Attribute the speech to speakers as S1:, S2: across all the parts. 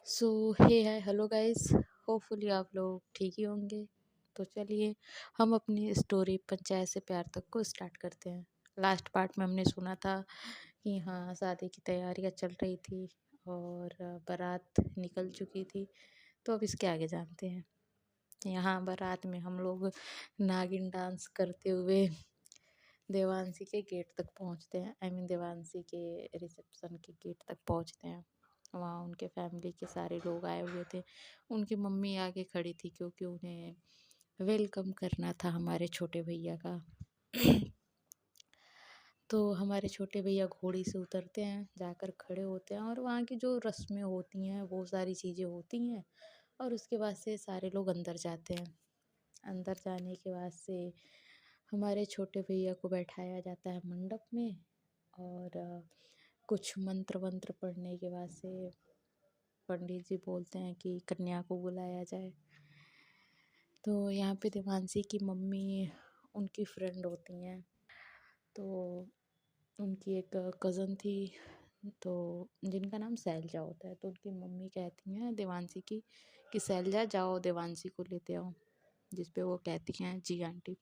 S1: सो हे hi hello guys. Hopefully आप लोग ठीक ही होंगे। तो चलिए हम अपनी स्टोरी पंचायत से प्यार तक को स्टार्ट करते हैं। लास्ट पार्ट में हमने सुना था कि हाँ, शादी की तैयारियां चल रही थी और बारात निकल चुकी थी। तो अब इसके आगे जानते हैं। यहाँ बारात में हम लोग नागिन डांस करते हुए देवांशी के गेट तक पहुँचते हैं। देवांशी के रिसेप्शन के गेट तक पहुँचते हैं। वहाँ उनके फैमिली के सारे लोग आए हुए थे। उनकी मम्मी आगे खड़ी थी क्योंकि उन्हें वेलकम करना था हमारे छोटे भैया का। तो हमारे छोटे भैया घोड़ी से उतरते हैं, जाकर खड़े होते हैं और वहाँ की जो रस्में होती हैं वो सारी चीज़ें होती हैं। और उसके बाद से सारे लोग अंदर जाते हैं। अंदर जाने के बाद से हमारे छोटे भैया को बैठाया जाता है मंडप में। और कुछ मंत्र वंत्र पढ़ने के बाद से पंडित जी बोलते हैं कि कन्या को बुलाया जाए। तो यहाँ पे देवांशी की मम्मी उनकी फ्रेंड होती हैं। तो उनकी एक कज़न थी, तो जिनका नाम शैलजा होता है। तो उनकी मम्मी कहती हैं देवांशी की कि शैलजा जाओ देवांशी को लेते आओ। जिस पे वो कहती हैं जी आंटी।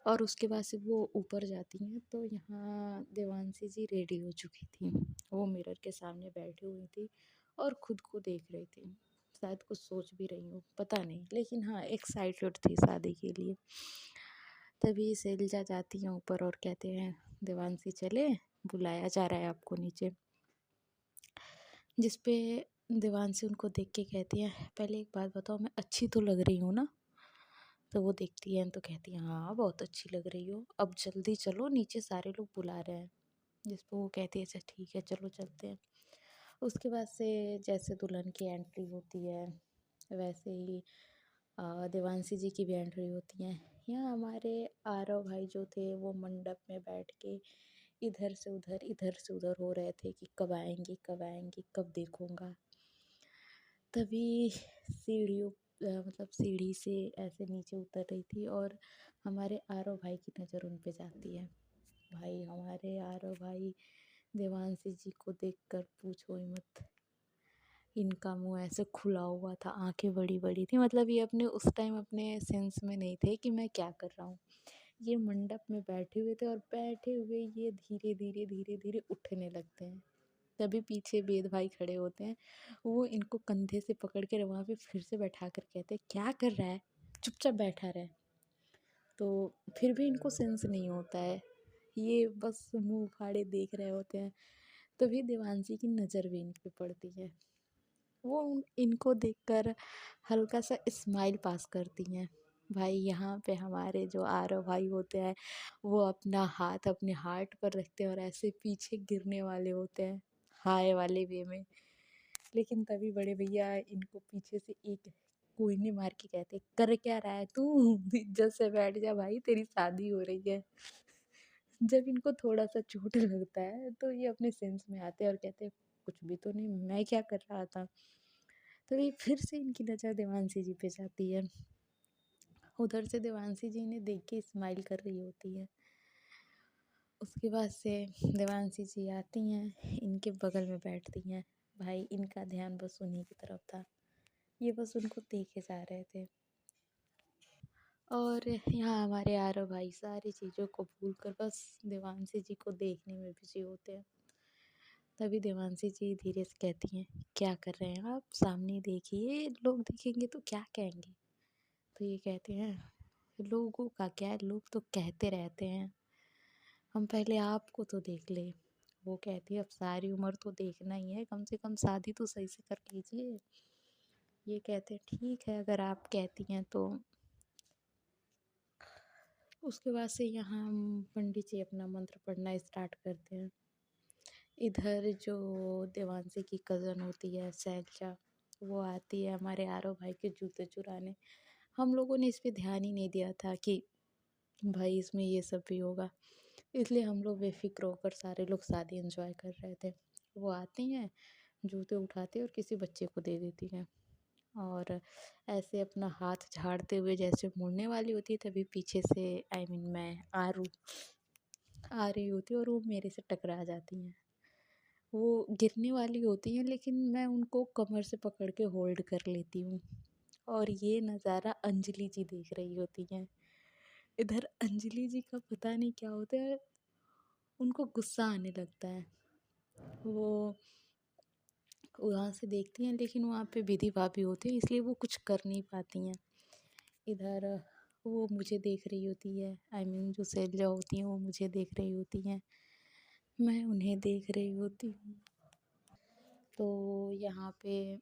S1: और उसके बाद से वो ऊपर जाती हैं। तो यहाँ देवांशी जी रेडी हो चुकी थी। वो मिरर के सामने बैठी हुई थी और खुद को देख रही थी। शायद कुछ सोच भी रही हूँ, पता नहीं, लेकिन हाँ एक्साइटेड थी शादी के लिए। तभी शैलजा जाती हैं ऊपर और कहते हैं देवांशी चले, बुलाया जा रहा है आपको नीचे। जिस पे देवांशी उनको देख के कहती है पहले एक बात बताओ, मैं अच्छी तो लग रही हूँ ना? तो वो देखती है तो कहती है हाँ बहुत अच्छी लग रही हो, अब जल्दी चलो नीचे सारे लोग बुला रहे हैं। जिस पर वो कहती है अच्छा ठीक है चलो चलते हैं। उसके बाद से जैसे दुल्हन की एंट्री होती है वैसे ही देवांशी जी की भी एंट्री होती है। यहाँ हमारे आरव भाई जो थे वो मंडप में बैठ के इधर से उधर हो रहे थे कि कब आएंगी कब आएंगी कब देखूंगा। तभी मतलब सीढ़ी से ऐसे नीचे उतर रही थी और हमारे आरव भाई की नज़र उन पे जाती है। भाई हमारे आरव भाई देवांशी जी को देखकर पूछो ही मत। इनका मुंह ऐसे खुला हुआ था, आंखें बड़ी बड़ी थी। मतलब ये अपने उस टाइम अपने सेंस में नहीं थे कि मैं क्या कर रहा हूँ। ये मंडप में बैठे हुए थे और बैठे हुए ये धीरे धीरे उठने लगते हैं। तभी पीछे वेद भाई खड़े होते हैं। वो इनको कंधे से पकड़ के वहाँ पे फिर से बैठा कर कहते हैं क्या कर रहा है, चुपचाप बैठा रहे। तो फिर भी इनको सेंस नहीं होता है, ये बस मुंह उखाड़े देख रहे होते हैं। तभी देवांशी की नज़र भी इन पे पड़ती है। वो इनको देखकर हल्का सा स्माइल पास करती हैं। भाई यहाँ पे हमारे जो आरव भाई होते हैं वो अपना हाथ अपने हार्ट पर रखते हैं और ऐसे पीछे गिरने वाले होते हैं हाय वाले वे में। लेकिन तभी बड़े भैया इनको पीछे से एक कोयने मार के कहते कर क्या रहा है तू, इज्जत से बैठ जा भाई तेरी शादी हो रही है। जब इनको थोड़ा सा चोट लगता है तो ये अपने सेंस में आते हैं और कहते हैं कुछ भी तो नहीं, मैं क्या कर रहा था। तभी फिर से इनकी नज़र देवांशी जी पे जाती है। उधर से देवांशी जी इन्हें देख के स्माइल कर रही होती है। उसके बाद से देवांशी जी आती हैं, इनके बगल में बैठती हैं। भाई इनका ध्यान बस उन्हीं की तरफ था, ये बस उनको देखे जा रहे थे। और यहाँ हमारे आरव भाई सारी चीज़ों को भूल कर बस देवांशी जी को देखने में बिजी होते हैं। तभी देवांशी जी धीरे से कहती हैं क्या कर रहे हैं आप, सामने देखिए, लोग देखेंगे तो क्या कहेंगे। तो ये कहते हैं लोगों का क्या है, लोग तो कहते रहते हैं, हम पहले आपको तो देख ले। वो कहती है अब सारी उम्र तो देखना ही है, कम से कम शादी तो सही से कर लीजिए। ये कहते हैं ठीक है अगर आप कहती हैं तो। उसके बाद से यहाँ हम पंडित जी अपना मंत्र पढ़ना स्टार्ट करते हैं। इधर जो देवांशी की कज़न होती है शैलजा, वो आती है हमारे आरव भाई के जूते चुराने। हम लोगों ने इस पे ध्यान ही नहीं दिया था कि भाई इसमें ये सब भी होगा, इसलिए हम लोग बेफिक्र होकर सारे लोग शादी एंजॉय कर रहे थे। वो आती हैं, जूते उठाती है और किसी बच्चे को दे देती हैं। और ऐसे अपना हाथ झाड़ते हुए जैसे मुड़ने वाली होती है तभी पीछे से मैं आ रही होती है और वो मेरे से टकरा जाती हैं। वो गिरने वाली होती हैं लेकिन मैं उनको कमर से पकड़ के होल्ड कर लेती हूँ। और ये नज़ारा अंजलि जी देख रही होती हैं। इधर अंजलि जी का पता नहीं क्या होता है, उनको गुस्सा आने लगता है। वो वहाँ से देखती हैं लेकिन वहाँ पे विधि भाभी होती है इसलिए वो कुछ कर नहीं पाती हैं। इधर वो मुझे देख रही होती है, आई मीन जो शैलजा होती हैं वो मुझे देख रही होती हैं, मैं उन्हें देख रही होती हूँ। तो यहाँ पे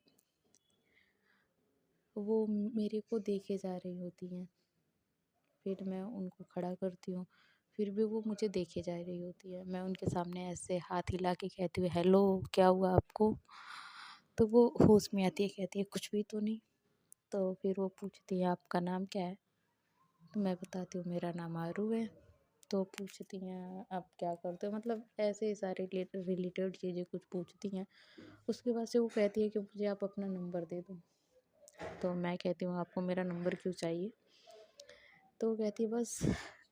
S1: वो मेरे को देखे जा रही होती हैं, फिर मैं उनको खड़ा करती हूँ, फिर भी वो मुझे देखे जा रही होती है। मैं उनके सामने ऐसे हाथ हिला के कहती हूँ हेलो क्या हुआ आपको? तो वो होश में आती है, कहती है कुछ भी तो नहीं। तो फिर वो पूछती है आपका नाम क्या है? तो मैं बताती हूँ मेरा नाम आरू है। तो पूछती हैं आप क्या करते हो, मतलब ऐसे ही सारे रिलेटेड चीज़ें कुछ पूछती हैं। उसके बाद से वो कहती है कि मुझे आप अपना नंबर दे दो। तो मैं कहती हूँ आपको मेरा नंबर क्यों चाहिए? तो वो कहती है बस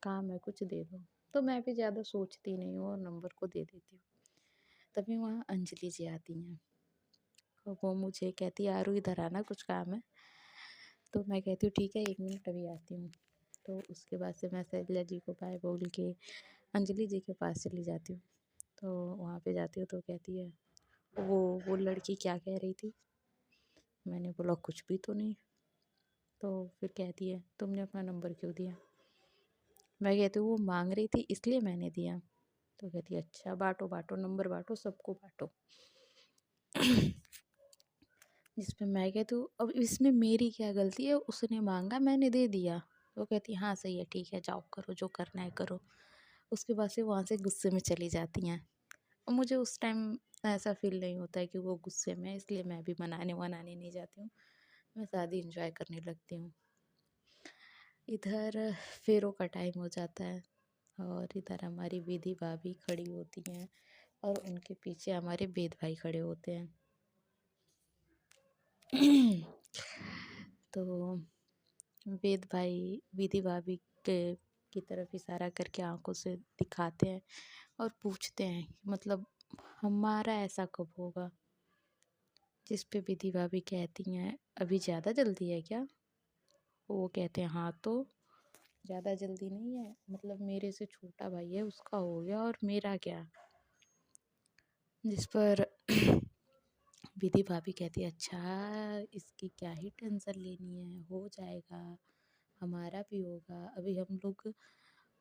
S1: काम है कुछ दे दो। तो मैं भी ज़्यादा सोचती नहीं हूँ और नंबर को दे देती हूँ। तभी वहाँ अंजलि जी आती हैं। तो वो मुझे कहती है आरू इधर आना कुछ काम है। तो मैं कहती हूँ ठीक है 1 मिनट अभी आती हूँ। तो उसके बाद से मैं शैलजा जी को बाय बोल के अंजलि जी के पास चली जाती हूँ। तो वहाँ पे जाती हूँ तो कहती है वो लड़की क्या कह रही थी? मैंने बोला कुछ भी तो नहीं। तो फिर कहती है तुमने अपना नंबर क्यों दिया? मैं कहती हूँ वो मांग रही थी इसलिए मैंने दिया। तो कहती है अच्छा बाँटो बाँटो नंबर बाँटो सबको बाँटो। जिस पे मैं कहती हूँ अब इसमें मेरी क्या गलती है, उसने मांगा मैंने दे दिया। वो कहती हाँ सही है ठीक है जाओ करो जो करना है करो। उसके बाद से वहाँ से गुस्से में चली जाती हैं। और मुझे उस टाइम ऐसा फील नहीं होता है कि वो गुस्से में है, इसलिए मैं भी मनाने वनाने नहीं जाती हूँ। मैं शादी इंजॉय करने लगती हूँ। इधर फेरों का टाइम हो जाता है और इधर हमारी विधि भाभी खड़ी होती हैं और उनके पीछे हमारे वेद भाई खड़े होते हैं। तो वेद भाई विधि भाभी के की तरफ इशारा करके आंखों से दिखाते हैं और पूछते हैं मतलब हमारा ऐसा कब होगा? जिस पे विधि भाभी कहती हैं अभी ज़्यादा जल्दी है क्या? वो कहते हैं हाँ तो ज़्यादा जल्दी नहीं है, मतलब मेरे से छोटा भाई है उसका हो गया और मेरा क्या? जिस पर विधि भाभी कहती है अच्छा इसकी क्या ही टेंशन लेनी है, हो जाएगा, हमारा भी होगा, अभी हम लोग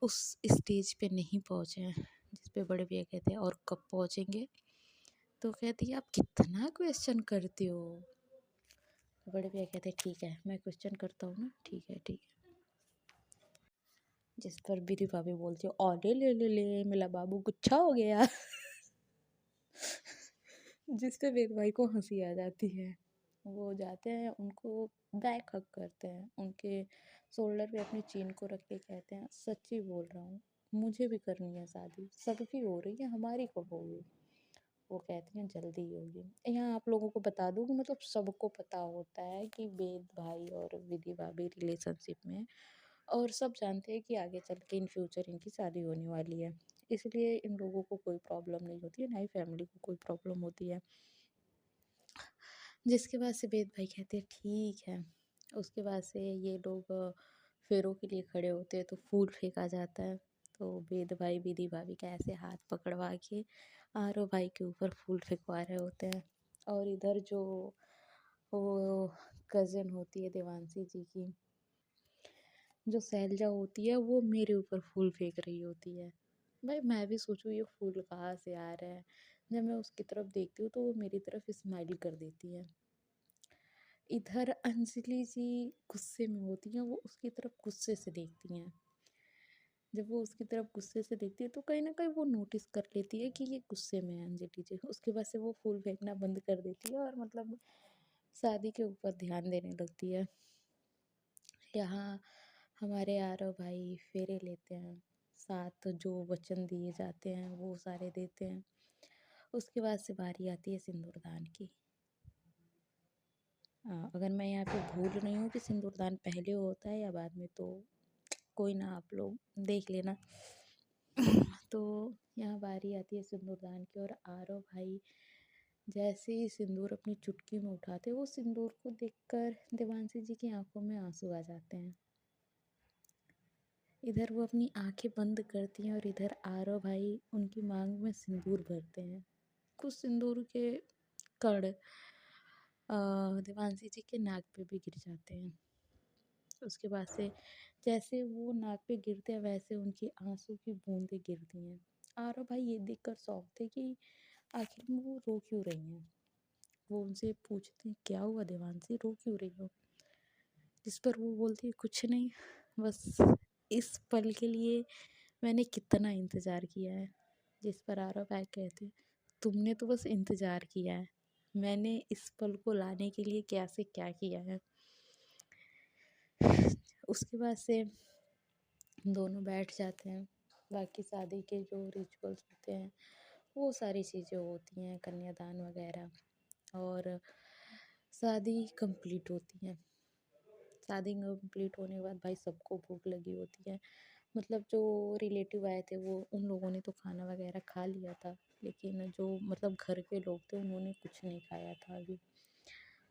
S1: उस स्टेज पे नहीं पहुँचे हैं। जिस पे बड़े भैया कहते हैं और कब पहुँचेंगे? तो कहती है आप कितना क्वेश्चन करती हो? तो बड़े भैया कहते हैं ठीक है मैं क्वेश्चन करता हूँ ना, ठीक है ठीक है। जिस पर विधि भाभी बोलती है अरे ले ले ले मेरा बाबू गुच्छा हो गया। जिस पे वेद भाई को हंसी आ जाती है। वो जाते हैं उनको बैक हग करते हैं, उनके शोल्डर पे अपनी चीन को रख के कहते हैं सच्ची बोल रहा हूँ मुझे भी करनी है शादी, सबकी हो रही है हमारी कब होगी? वो कहती हैं जल्दी ही होगी। यहाँ आप लोगों को बता दूँ कि मतलब सबको पता होता है कि वेद भाई और विधि भाभी रिलेशनशिप में हैं और सब जानते हैं कि आगे चल के इन फ्यूचर इनकी शादी होने वाली है। इसलिए इन लोगों को कोई प्रॉब्लम नहीं होती है, ना ही फैमिली को कोई प्रॉब्लम होती है। जिसके बाद से वेद भाई कहते हैं ठीक है। उसके बाद से ये लोग फेरों के लिए खड़े होते हैं तो फूल फेंका जाता है। तो वेद भाई विधि भाभी का ऐसे हाथ पकड़वा के आरव भाई के ऊपर फूल फेंकवा रहे होते हैं। और इधर जो वो कज़न होती है देवांशी जी की, जो शैलजा होती है वो मेरे ऊपर फूल फेंक रही होती है। भाई मैं भी सोचूँ ये फूल कहाँ से आ रहे हैं। जब मैं उसकी तरफ देखती हूँ तो वो मेरी तरफ स्माइल कर देती है। इधर अंजलि जी गुस्से में होती हैं, वो उसकी तरफ गुस्से से देखती हैं। जब वो उसकी तरफ गुस्से से देखती है तो कहीं न कहीं वो नोटिस कर लेती है कि ये गुस्से में है अंजलि जी। उसके बाद से वो फूल फेंकना बंद कर देती है और मतलब शादी के ऊपर ध्यान देने लगती है। यहाँ हमारे आरव भाई फेरे लेते हैं, साथ जो वचन दिए जाते हैं वो सारे देते हैं। उसके बाद से बारी आती है सिंदूरदान की। अगर मैं यहाँ पे भूल रही हूँ कि सिंदूरदान पहले होता है या बाद में तो कोई ना आप लोग देख लेना। तो यहाँ बारी आती है सिंदूरदान की, और आरव भाई जैसे ही सिंदूर अपनी चुटकी में उठाते हैं, वो सिंदूर को देखकर देवांशी जी की आंखों में आंसू आ जाते हैं। इधर वो अपनी आंखें बंद करती हैं और इधर आरव भाई उनकी मांग में सिंदूर भरते हैं। कुछ सिंदूर के कण देवांशी जी के नाक पे भी गिर जाते हैं। उसके बाद से जैसे वो नाक पे गिरते हैं वैसे उनकी आंसू की बूंदें गिरती हैं। आरव भाई ये देखकर शॉक थे कि आखिर में वो रो क्यों रही हैं। वो उनसे पूछते हैं क्या हुआ देवांशी, रो क्यों रही हो। जिस पर वो बोलती है कुछ नहीं, बस इस पल के लिए मैंने कितना इंतज़ार किया है। जिस पर आरव भाई कहते हैं तुमने तो बस इंतज़ार किया है, मैंने इस पल को लाने के लिए क्या से क्या किया है। उसके बाद से दोनों बैठ जाते हैं। बाकी शादी के जो रिचुअल्स होते हैं वो सारी चीज़ें होती हैं, कन्यादान वगैरह, और शादी कंप्लीट होती है। शादी कंप्लीट होने के बाद भाई सबको भूख लगी होती है। मतलब जो रिलेटिव आए थे वो उन लोगों ने तो खाना वगैरह खा लिया था, लेकिन जो मतलब घर के लोग थे उन्होंने कुछ नहीं खाया था अभी।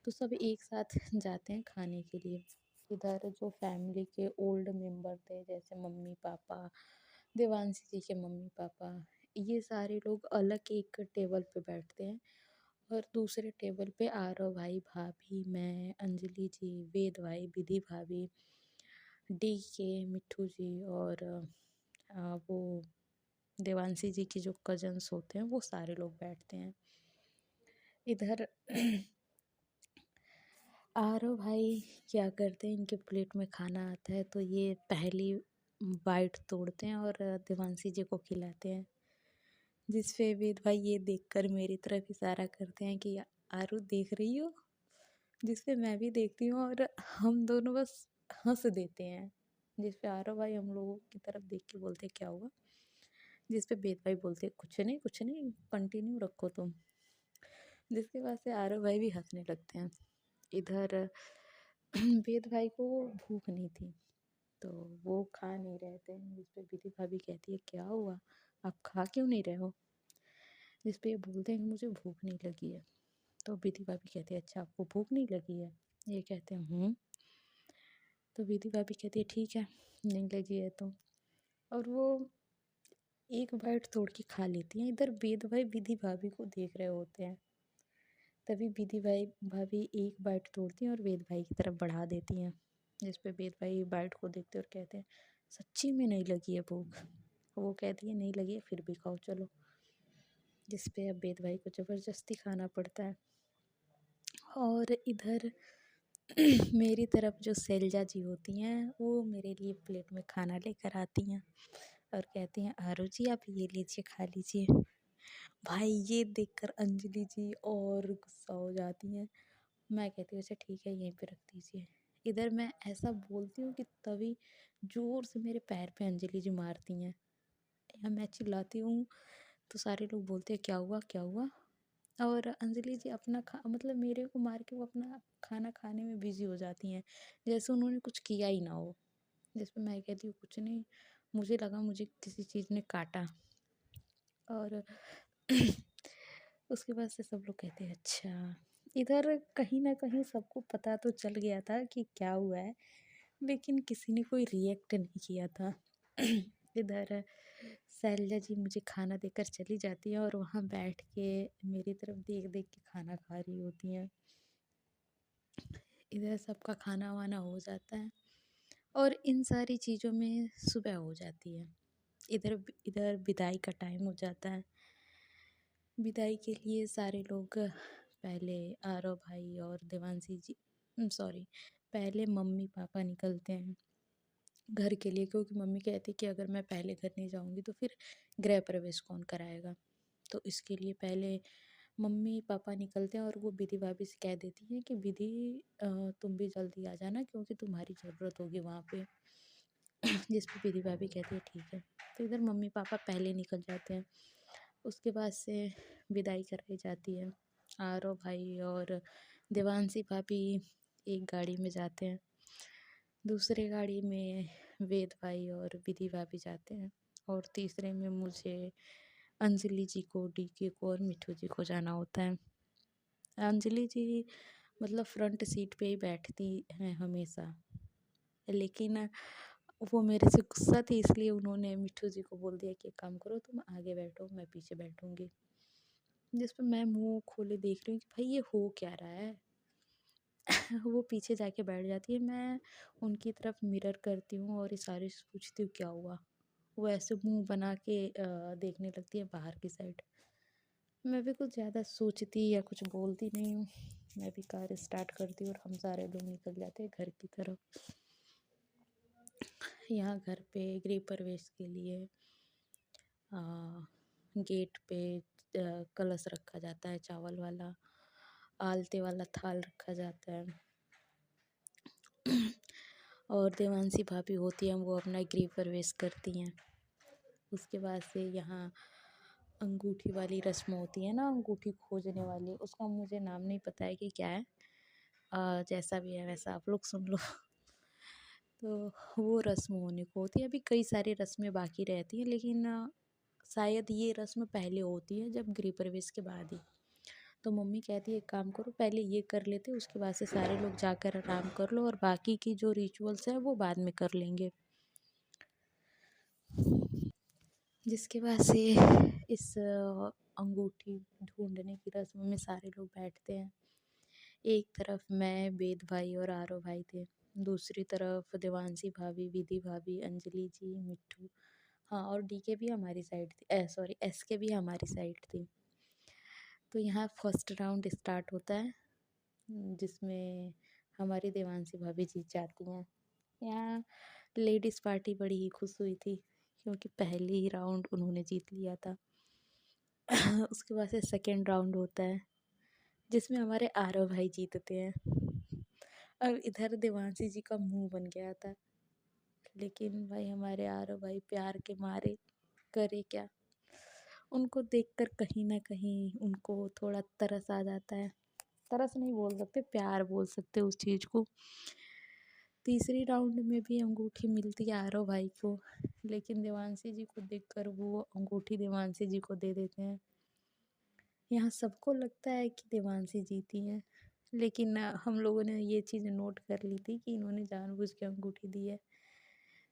S1: तो सब एक साथ जाते हैं खाने के लिए। इधर जो फैमिली के ओल्ड मेंबर थे जैसे मम्मी पापा, देवांशी जी के मम्मी पापा, ये सारे लोग अलग एक टेबल पे बैठते हैं, और दूसरे टेबल पे आरव भाई, भाभी, मैं, अंजलि जी, वेद भाई, विधि भाभी, डी के, मिट्ठू जी, और वो देवांशी जी के जो कजन्स होते हैं वो सारे लोग बैठते हैं। इधर आरव भाई क्या करते हैं, इनके प्लेट में खाना आता है तो ये पहली बाइट तोड़ते हैं और देवांशी जी को खिलाते हैं। जिस पे वेद भाई ये देखकर मेरी तरफ इशारा करते हैं कि आरू देख रही हो। जिस पे मैं भी देखती हूँ और हम दोनों बस हंस देते हैं। जिस पे आरव भाई हम लोगों की तरफ देख के बोलते क्या हुआ। जिस पे वेद भाई बोलते कुछ नहीं कंटिन्यू रखो तुम। जिसके बाद से आरव भाई भी हंसने लगते हैं। इधर वेद भाई को भूख नहीं थी तो वो खा नहीं रहे थे। जिस पे विधि भाभी कहती है क्या हुआ, आप खा क्यों नहीं रहे हो। जिस पे ये बोलते हैं कि मुझे भूख नहीं लगी है। तो विधि भाभी कहती है अच्छा आपको भूख नहीं लगी है। ये कहते हैं तो विधि भाभी कहती है ठीक है, नहीं लगी है तो। और वो एक बाइट तोड़ के खा लेती हैं। इधर वेद भाई विधि भाभी को देख रहे होते हैं। तभी विधि भाई भाभी एक बाइट तोड़ती हैं और वेद भाई की तरफ बढ़ा देती हैं। जिस पे वेद भाई बाइट को देखते और कहते हैं सच्ची में नहीं लगी है भूख। वो कहती है नहीं लगी है फिर भी खाओ चलो। जिस पे अब वेद भाई को ज़बरदस्ती खाना पड़ता है। और इधर मेरी तरफ जो शैलजा जी होती हैं वो मेरे लिए प्लेट में खाना लेकर आती हैं और कहती हैं आरू जी आप ये लीजिए खा लीजिए। भाई ये देखकर अंजलि जी और गुस्सा हो जाती हैं। मैं कहती हूँ अच्छा ठीक है यहीं पे रख दीजिए। इधर मैं ऐसा बोलती हूँ कि तभी जोर से मेरे पैर पे अंजलि जी मारती हैं। या मैं चिल्लाती हूँ तो सारे लोग बोलते हैं क्या हुआ क्या हुआ। और अंजलि जी अपना मतलब मेरे को मार के वो अपना खाना खाने में बिजी हो जाती हैं, जैसे उन्होंने कुछ किया ही ना हो। जिस पे मैं कहती हूँ कुछ नहीं, मुझे लगा मुझे किसी चीज़ ने काटा। और उसके बाद से सब लोग कहते हैं अच्छा। इधर कहीं ना कहीं सबको पता तो चल गया था कि क्या हुआ है, लेकिन किसी ने कोई रिएक्ट नहीं किया था। इधर शैलजा जी मुझे खाना देकर चली जाती हैं और वहाँ बैठ के मेरी तरफ देख देख के खाना खा रही होती हैं। इधर सबका खाना वाना हो जाता है और इन सारी चीज़ों में सुबह हो जाती है। इधर इधर विदाई का टाइम हो जाता है। विदाई के लिए सारे लोग पहले आरव भाई और देवांशी जी सॉरी पहले मम्मी पापा निकलते हैं घर के लिए, क्योंकि मम्मी कहती कि अगर मैं पहले घर नहीं जाऊंगी तो फिर गृह प्रवेश कौन कराएगा। तो इसके लिए पहले मम्मी पापा निकलते हैं और वो विधि भाभी से कह देती हैं कि विधि तुम भी जल्दी आ जाना क्योंकि तुम्हारी ज़रूरत होगी वहाँ पे। जिस पे विधि भाभी कहती है ठीक है। तो इधर मम्मी पापा पहले निकल जाते हैं। उसके बाद से विदाई कराई जाती है। आरव भाई और देवांशी भाभी एक गाड़ी में जाते हैं, दूसरे गाड़ी में वेद भाई और विधि भाभी जाते हैं। और तीसरे में मुझे अंजलि जी को, डीके को और मिठू जी को जाना होता है। अंजलि जी मतलब फ्रंट सीट पे ही बैठती हैं हमेशा, लेकिन वो मेरे से गुस्सा थी, इसलिए उन्होंने मिठू जी को बोल दिया कि एक काम करो तुम आगे बैठो, मैं पीछे बैठूंगी। जिस पर मैं मुंह खोले देख रही हूँ कि भाई ये हो क्या रहा है। वो पीछे जाके बैठ जाती है, मैं उनकी तरफ मिरर करती हूँ और इशारे से पूछती हूँ क्या हुआ। वो ऐसे मुंह बना के देखने लगती है बाहर की साइड। मैं भी कुछ ज़्यादा सोचती या कुछ बोलती नहीं हूँ, मैं भी कार स्टार्ट करती हूँ और हम सारे लोग निकल जाते हैं घर की तरफ। यहाँ घर पे गृह प्रवेश के लिए गेट पे कलश रखा जाता है, चावल वाला आलते वाला थाल रखा जाता है। और देवांशी भाभी होती हैं, वो अपना गृह प्रवेश करती हैं। उसके बाद से यहाँ अंगूठी वाली रस्म होती है ना, अंगूठी खोजने वाली, उसका मुझे नाम नहीं पता है कि क्या है। जैसा भी है वैसा आप लोग सुन लो। तो वो रस्म होने को होती है। अभी कई सारी रस्में बाकी रहती हैं, लेकिन शायद ये रस्म पहले होती है जब गृह प्रवेश के बाद ही। तो मम्मी कहती है एक काम करो, पहले ये कर लेते, उसके बाद से सारे लोग जाकर आराम कर लो और बाकी की जो रिचुअल्स हैं वो बाद में कर लेंगे। जिसके बाद से इस अंगूठी ढूंढने की रस्म में सारे लोग बैठते हैं। एक तरफ मैं, वेद भाई और आरव भाई थे, दूसरी तरफ देवांशी भाभी, विधि भाभी, अंजलि जी, मिट्ठू, हाँ और डीके भी हमारी साइड थी, सॉरी एसके भी हमारी साइड थी। तो यहाँ फर्स्ट राउंड स्टार्ट होता है, जिसमें हमारी देवांशी भाभी जीत जाती हैं। यहाँ लेडीज़ पार्टी बड़ी ही खुश हुई थी, क्योंकि पहले ही राउंड उन्होंने जीत लिया था। उसके बाद से सेकेंड राउंड होता है, जिसमें हमारे आरव भाई जीतते हैं। अब इधर देवांशी जी का मुंह बन गया था, लेकिन भाई हमारे आरव भाई प्यार के मारे करे क्या, उनको देखकर कहीं ना कहीं उनको थोड़ा तरस आ जाता है। तरस नहीं बोल सकते, प्यार बोल सकते उस चीज़ को। तीसरी राउंड में भी अंगूठी मिलती है आरव भाई को, लेकिन देवांशी जी को देखकर वो अंगूठी देवांशी जी को दे देते हैं। यहाँ सबको लगता है कि देवांशी जीती है, लेकिन हम लोगों ने ये चीज़ नोट कर ली थी कि इन्होंने जानबूझ के अंगूठी दी है।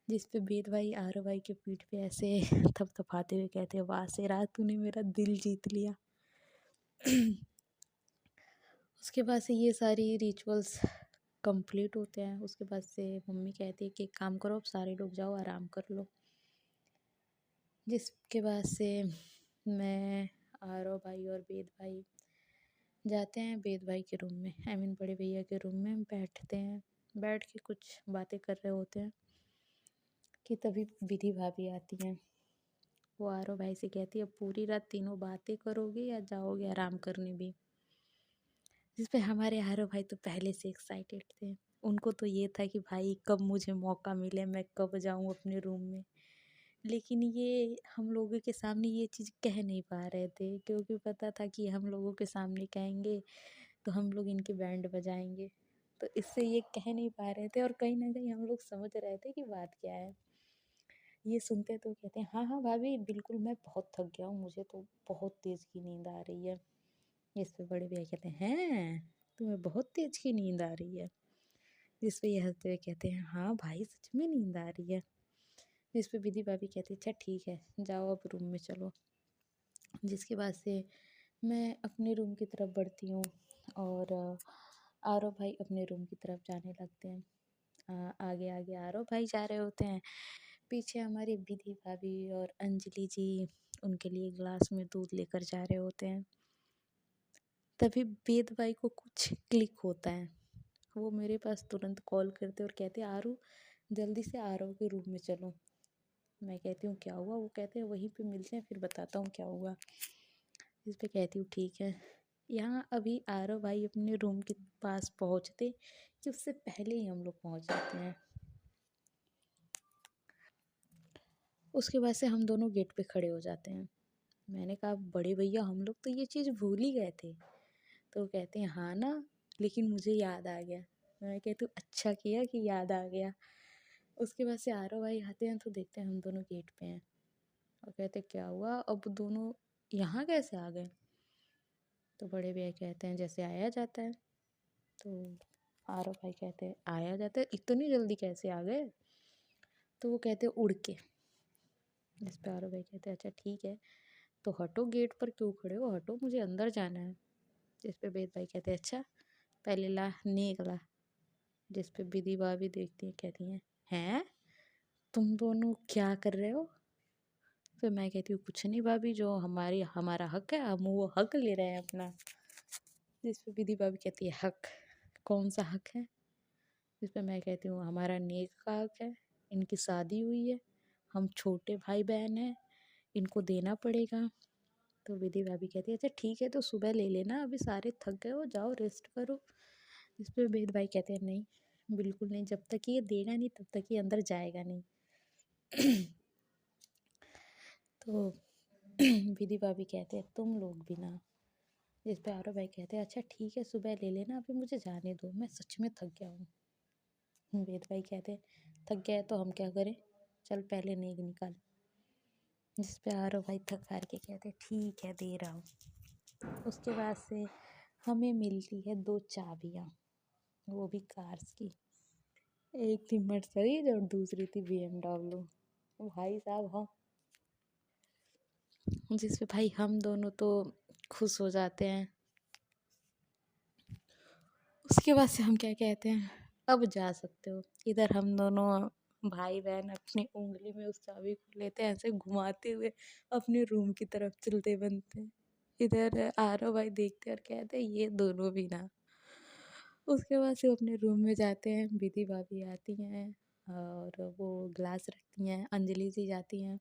S1: जिस पे वेद भाई आरव भाई के पीठ पे ऐसे थपथपाते हुए कहते हैं, वाह शेरा तूने मेरा दिल जीत लिया। उसके बाद से ये सारी रिचुअल्स कंप्लीट होते हैं। उसके बाद से मम्मी कहती है कि एक काम करो, अब सारे लोग जाओ आराम कर लो। जिसके बाद से मैं, आरव भाई और वेद भाई जाते हैं वेद भाई के रूम में, आई मीन बड़े भैया के रूम में बैठते हैं। बैठ के कुछ बातें कर रहे होते हैं कि तभी विधि भाभी आती हैं। वो आरव भाई से कहती है, अब पूरी रात तीनों बातें करोगे या जाओगे आराम करने भी। जिस पे हमारे आरव भाई तो पहले से एक्साइटेड थे। उनको तो ये था कि भाई कब मुझे मौका मिले, मैं कब जाऊं अपने रूम में। लेकिन ये हम लोगों के सामने ये चीज़ कह नहीं पा रहे थे, क्योंकि पता था कि हम लोगों के सामने कहेंगे तो हम लोग इनकी बैंड बजाएंगे। तो इससे ये कह नहीं पा रहे थे, और कहीं ना कहीं हम लोग समझ रहे थे कि बात क्या है। ये सुनते तो कहते हैं, हाँ हाँ भाभी बिल्कुल, मैं बहुत थक गया हूँ, मुझे तो बहुत तेज़ की नींद आ रही है। इस पे बड़े भैया कहते हैं, तुम्हें बहुत तेज की नींद आ रही है। जिस पे ये हंसते हुए कहते हैं, हाँ भाई सच में नींद आ रही है। जिस पे विधि भाभी कहती है, अच्छा ठीक है जाओ अब रूम में चलो। जिसके बाद से मैं अपने रूम की तरफ बढ़ती हूँ और आरव भाई अपने रूम की तरफ जाने लगते हैं। आगे आगे आरव भाई जा रहे होते हैं, पीछे हमारी विधि भाभी और अंजलि जी उनके लिए ग्लास में दूध लेकर जा रहे होते हैं। तभी वेद भाई को कुछ क्लिक होता है, वो मेरे पास तुरंत कॉल करते और कहते, आरू जल्दी से आरव के रूम में चलो। मैं कहती हूँ क्या हुआ, वो कहते हैं वहीं पे मिलते हैं फिर बताता हूँ क्या हुआ। इस पे कहती हूँ ठीक है। यहाँ अभी आरव भाई अपने रूम के पास पहुँचते कि उससे पहले ही हम लोग पहुँच जाते हैं। उसके बाद से हम दोनों गेट पे खड़े हो जाते हैं। मैंने कहा बड़े भैया हम लोग तो ये चीज़ भूल ही गए थे। तो कहते हैं हाँ ना, लेकिन मुझे याद आ गया। मैं कहती हूँ अच्छा किया कि याद आ गया। उसके बाद से आरव भाई आते हैं तो देखते हैं हम दोनों गेट पे हैं। और कहते क्या हुआ, अब दोनों यहाँ कैसे आ गए? तो बड़े भैया कहते हैं जैसे आया जाता है। तो आरव भाई कहते हैं आया जाता है, इतनी जल्दी कैसे आ गए? तो वो कहते उड़ के। जिस पे आरव भाई कहते हैं अच्छा ठीक है, तो हटो, गेट पर क्यों खड़े हो, हटो, मुझे अंदर जाना है। जिस पे वेद भाई कहते हैं अच्छा पहले ला नेक ला। जिस पे विधि भाभी देखती हैं, कहती हैं तुम दोनों क्या कर रहे हो? फिर मैं कहती हूँ कुछ नहीं भाभी, जो हमारा हक है हम वो हक ले रहे हैं अपना। जिस पे विधि भाभी कहती है हक, कौन सा हक है? जिस पे मैं कहती हूँ हमारा नेक का हक है, इनकी शादी हुई है, हम छोटे भाई बहन हैं, इनको देना पड़ेगा। तो विधि भाभी कहती है अच्छा ठीक है, तो सुबह ले लेना, अभी सारे थक गए हो, जाओ रेस्ट करो। इस पे वेद भाई कहते हैं नहीं, बिल्कुल नहीं, जब तक ये देगा नहीं तब तक ये अंदर जाएगा नहीं। तो विधि भाभी कहते हैं तुम लोग भी ना। जिस पे आरव भाई कहते हैं अच्छा ठीक है, सुबह ले लेना, अभी मुझे जाने दो, मैं सच में थक गया हूँ। वेद भाई कहते हैं थक गया है तो हम क्या करें, चल पहले नेक निकाल। जिस पे आरव भाई थक हार के कहते हैं ठीक है दे रहा हूँ। उसके बाद से हमें मिलती है 2 चाबियाँ, वो भी कार्स की। एक थी मर्सिडीज और दूसरी थी BMW। भाई साहब हम, जिस पे भाई हम दोनों तो खुश हो जाते हैं। उसके बाद से हम क्या कहते हैं अब जा सकते हो। इधर हम दोनों भाई बहन अपनी उंगली में उस चाबी को लेते हैं, ऐसे घुमाते हुए अपने रूम की तरफ चलते बनते हैं। इधर आरव भाई देखते हैं और कहते हैं ये दोनों भी ना। उसके बाद से अपने रूम में जाते हैं, विधि भाभी आती हैं और वो ग्लास रखती हैं, अंजलि जी जाती हैं,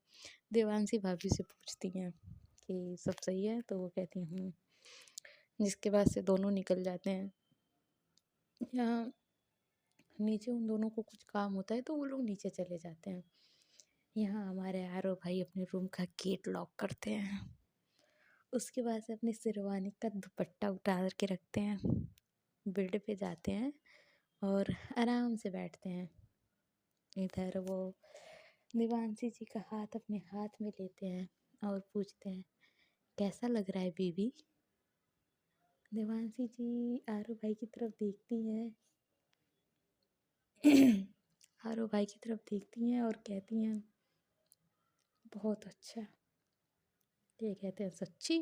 S1: देवांशी भाभी से पूछती हैं कि सब सही है, तो वो कहती हैं। जिसके बाद से दोनों निकल जाते हैं। यहाँ नीचे उन दोनों को कुछ काम होता है तो वो लोग नीचे चले जाते हैं। यहाँ हमारे आरव भाई अपने रूम का गेट लॉक करते हैं। उसके बाद से अपनी शेरवानी का दुपट्टा उतार के रखते हैं, बेड पे जाते हैं और आराम से बैठते हैं। इधर वो देवांशी जी का हाथ अपने हाथ में लेते हैं और पूछते हैं कैसा लग रहा है बीबी? देवांशी जी आरव भाई की तरफ देखती हैं आरव भाई की तरफ देखती हैं और कहती हैं बहुत अच्छा। ये कहते हैं सच्ची?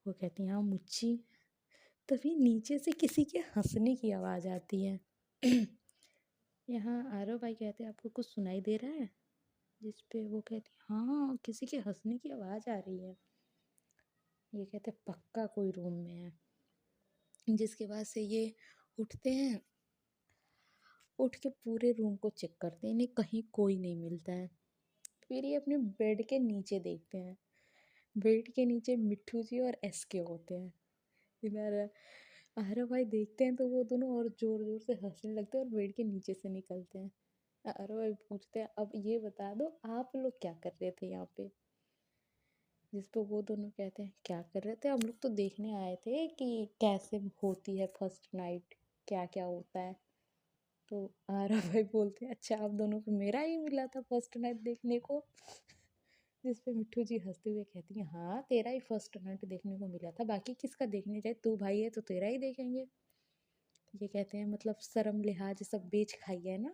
S1: वो कहती हैं हाँ मुच्ची। तभी नीचे से किसी के हंसने की आवाज़ आती है। यहाँ आरव भाई कहते हैं आपको कुछ सुनाई दे रहा है? जिस पे वो कहती हाँ किसी के हंसने की आवाज़ आ रही है। ये कहते पक्का कोई रूम में है। जिसके बाद से ये उठते हैं, उठ के पूरे रूम को चेक करते हैं, इन्हें कहीं कोई नहीं मिलता है। फिर ये अपने बेड के नीचे देखते हैं, बेड के नीचे मिट्ठू जी और SK होते हैं। इधर आरव भाई देखते हैं तो वो दोनों और जोर जोर से हंसने लगते हैं और बेड के नीचे से निकलते हैं। आरव भाई पूछते हैं अब ये बता दो आप लोग क्या कर रहे थे यहाँ पे? जिस पे वो दोनों कहते हैं क्या कर रहे थे, हम लोग तो देखने आए थे कि कैसे होती है फर्स्ट नाइट, क्या क्या होता है। तो आरव भाई बोलते हैं अच्छा आप दोनों को मेरा ही मिला था फर्स्ट नाइट देखने को? जिस पे मिट्ठू जी हंसते हुए कहती हैं हाँ तेरा ही फर्स्ट नाइट देखने को मिला था, बाकी किसका देखने जाए, तू भाई है तो तेरा ही देखेंगे। ये कहते हैं मतलब शर्म लिहाज सब बेच खाई है ना,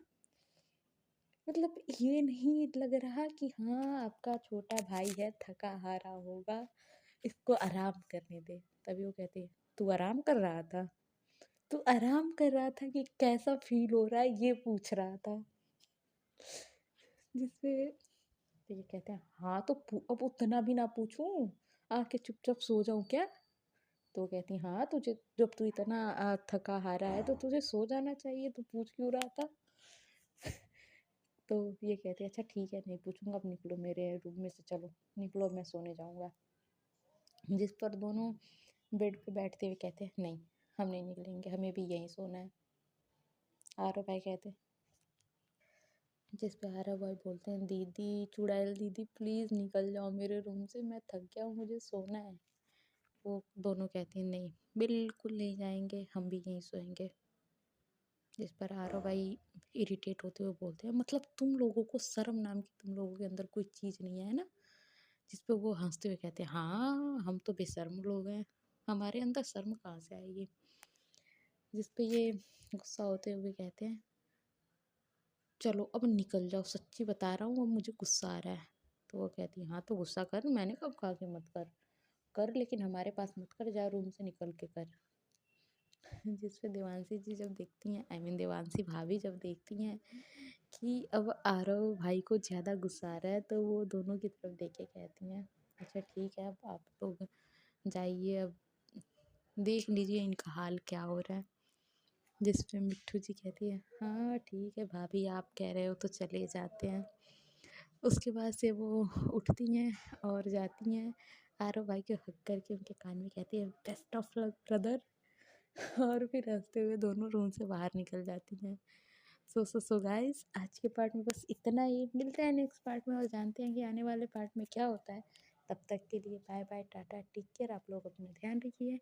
S1: मतलब ये नहीं लग रहा कि हाँ आपका छोटा भाई है थका हारा होगा, इसको आराम करने दे। तभी वो कहते हैं तू आराम कर रहा था, तू आराम कर रहा था कि कैसा फील हो रहा है ये पूछ रहा था। जिसपे तो ये कहते हैं हाँ तो अब उतना भी ना पूछूं, आके चुपचाप सो जाऊं क्या? तो कहती हैं हाँ तुझे जब तू इतना थका हारा है तो तुझे सो जाना चाहिए, तू पूछ क्यों रहा था? तो ये कहते हैं अच्छा ठीक है नहीं पूछूंगा, अब निकलो मेरे रूम में से, चलो निकलो मैं सोने जाऊंगा। जिस पर दोनों बेड पे बैठते हुए कहते हैं नहीं हम नहीं निकलेंगे, हमें भी यहीं सोना है। आरव भाई कहते हैं, जिस पे आरव भाई बोलते हैं दीदी चुड़ैल दीदी प्लीज़ निकल जाओ मेरे रूम से, मैं थक गया हूँ मुझे सोना है। वो दोनों कहती हैं नहीं बिल्कुल नहीं जाएंगे, हम भी यहीं सोएंगे। जिस पर आरव भाई इरिटेट होते हुए बोलते हैं, मतलब तुम लोगों को शर्म नाम की तुम लोगों के अंदर कोई चीज़ नहीं है ना। जिस पे वो हंसते हुए कहते हैं, हाँ हम तो बेशर्म लोग हैं, हमारे अंदर शर्म कहाँ से आएगी। जिस पे ये गुस्सा होते हुए कहते हैं, चलो अब निकल जाओ, सच्ची बता रहा हूँ अब मुझे गुस्सा आ रहा है। तो वो कहती है, हाँ तो गुस्सा कर, मैंने कब कहा कि मत कर, कर लेकिन हमारे पास मत कर, जा रूम से निकल के कर। जिस पे देवांशी जी जब देखती हैं, आई मीन देवांशी भाभी जब देखती हैं कि अब आरव भाई को ज़्यादा गुस्सा आ रहा है, तो वो दोनों की तरफ देख के कहती हैं, अच्छा ठीक है अब आप लोग जाइए, अब देख लीजिए इनका हाल क्या हो रहा है। जिस पे मिट्ठू जी कहती है, हाँ ठीक है भाभी आप कह रहे हो तो चले जाते हैं। उसके बाद से वो उठती हैं और जाती हैं, आरव भाई को हग करके उनके कान में कहती है, बेस्ट ऑफ लक ब्रदर। और फिर हंसते हुए दोनों रूम से बाहर निकल जाती हैं। सो गाइस, आज के पार्ट में बस इतना ही। मिलते हैं नेक्स्ट पार्ट में और जानते हैं कि आने वाले पार्ट में क्या होता है। तब तक के लिए bye bye, ta-ta, take care. आप लोग अपना ध्यान रखिए।